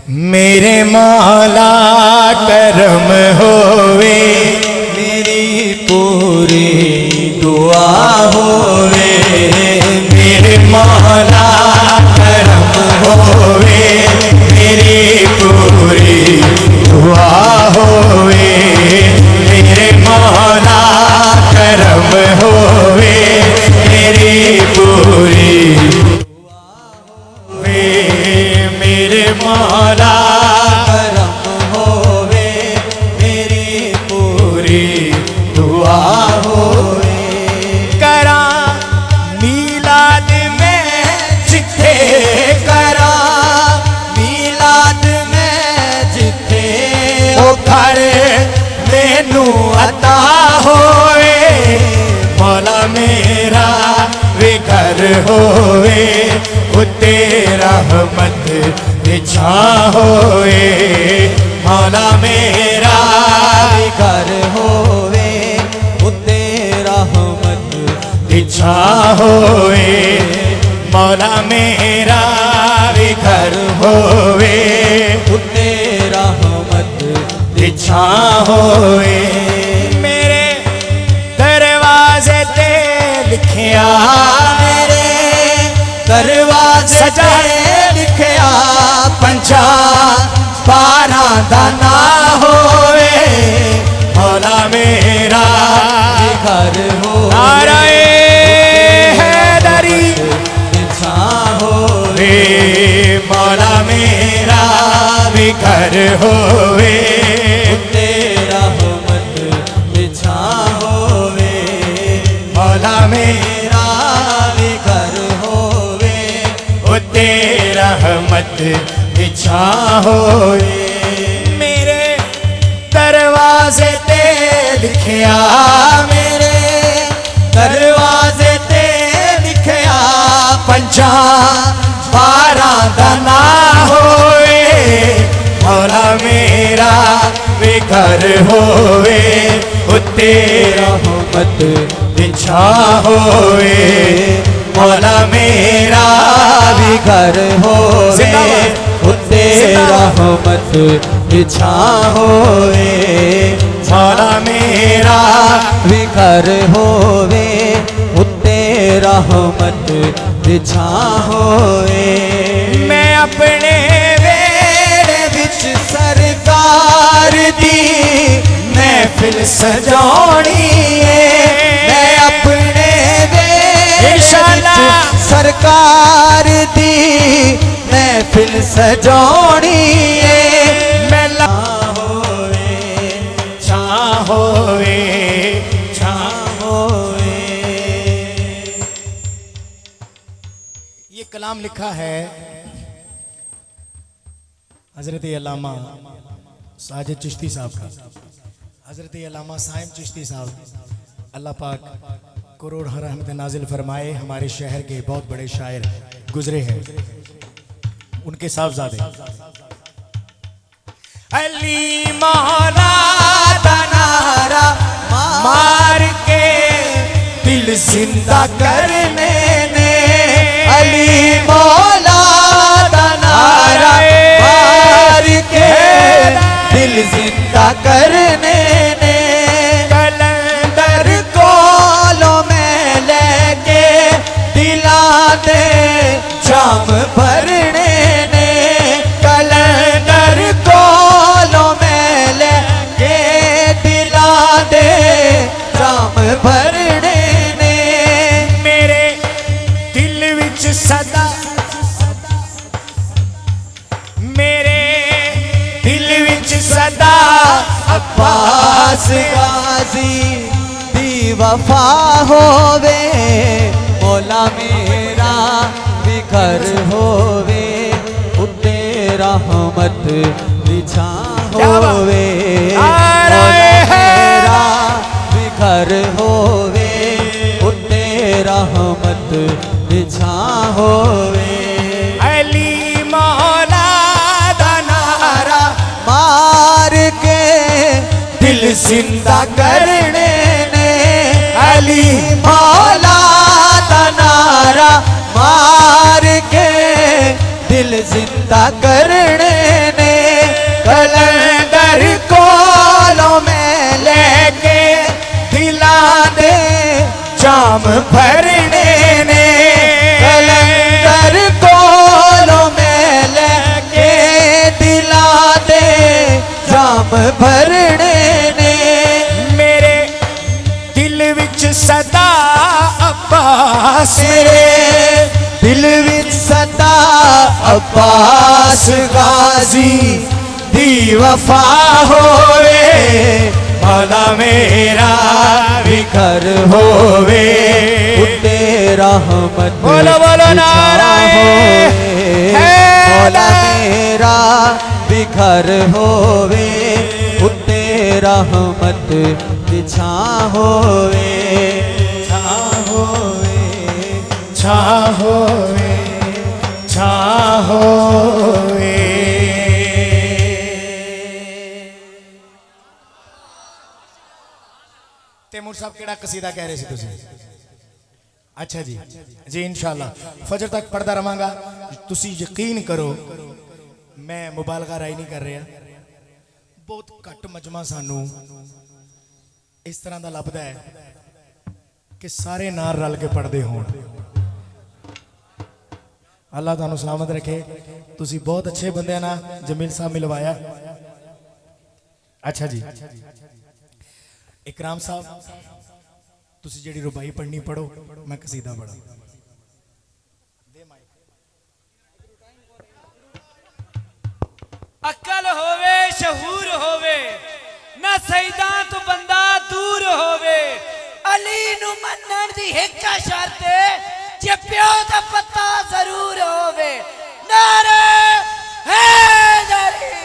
मेरे मौला करम होवे, मेरी पूरी दुआ होवे। मेरे मौला करम होवे, मेरी पूरी दुआ होवे। मेरे मौला करम होवे, मेरी पूरी मेरे मौला करम होवे, मेरी पूरी दुआ होवे। करा मीलाद में जिथे करा मीलाद में जिथे ओ घर मैनू अता होवे। मौला मेरा वे घर होवे, उत्ते रहमत बिछा होए। मौला मेरा वे घर होवे, उत्ते रहमत बिछा होए। मौला मेरा वे घर होवे, उत्ते रहमत बिछा होए। मेरे दरवाजे ते लिखिया, मेरे दरवाजे सजा लिखया पंजा 12 दा ना होवे। मौला मेरा घर हो नाराए हैदरी बिछा होवे। मौला मेरा भी घर होवे, उत्ते रहमत बिछा होवे। मौला मेरा भी घर होवे, उत्ते रहमत बिछा होए। मेरे दरवाजे ते लिखिया, मेरे दरवाजे ते लिखया पंजा 12 दा ना होए। मौला मेरा वे घर होवे, उत्ते रहमत बिछा होए। मौला मेरा भी घर होवे, उत्ते रहमत बिछा होवे। मौला मेरा भी घर होवे, उत्ते रहमत बिछा होवे। मैं अपने वेड़े विच सरकार दी महफिल सजानी है। मैं अपने वेड़े इंशाअल्लाह विच सरकार दी महफिल सजानी है। मैं ला होवे, छा होवे, छा होवे। ये कलाम लिखा है हजरत अल्लामा साजिद चिश्ती साहब का। हजरत अल्लामा साइम चिश्ती साहब अल्लाह पाक करोड़ रहमत नाजिल फरमाए, हमारे शहर के बहुत बड़े शायर गुजरे हैं। उनके साहबजादे अली मौला दा नारा मार के दिल जिंदा करने ने। अली मौला दा नारा मार के दिल जिंदा करने ने। कलंदर कोलों में लेके दिला दे जाम भरने ने। कलंदर कोलों में लेके दिला दे जाम भरने ने। मेरे दिल विच सदा, मेरे दिल विच सदा अब्बास गाजी दी वफा होवे। मौला मेरा भी घर होवे, उत्ते रहमत बिछा होवे। मौला मेरा भी घर होवे, उत्ते रहमत बिछा होवे। अली मौला दा नारा मार के दिल जिंदा करने ने। अली मौला दा नारा मार के दिल जिंदा करने ने भरने ने मेरे दिल विच सदा अब्बास मेरे दिल विच सदा अब्बास गाजी दी वफा होवे मौला मेरा भी घर होवे उते रहमत बोलो बोलो नाराए मौला मेरा भी घर होवे उते रहमत छा होवे छा होवे छा होवे छा होवे। तैमूर साहब केड़ा कसीदा कह रहे थे तुसी? अच्छा जी जी इंशाल्लाह फजर तक पढ़ता रहांगा। तुसी यकीन करो मैं मुबालगा राय नहीं कर रहा, बहुत घट मजमा सानू इस तरह का लभदा है कि सारे नाल रल के पढ़ते होण। अल्लाह तुहानू सलामत रखे। तुसी बहुत अच्छे बंदे ना जमील साहब मिलवाया। अच्छा जी इकराम साहब तुसी जेड़ी रुबाई पढ़नी पढ़ो, मैं कसीदा पढ़ा। अकल होवे शहूर होवे ना सईदा तो बंदा दूर होवे। अली नु मनण दी हिक शर्त जे प्यो दा पता जरूर होवे। नारे हैदरी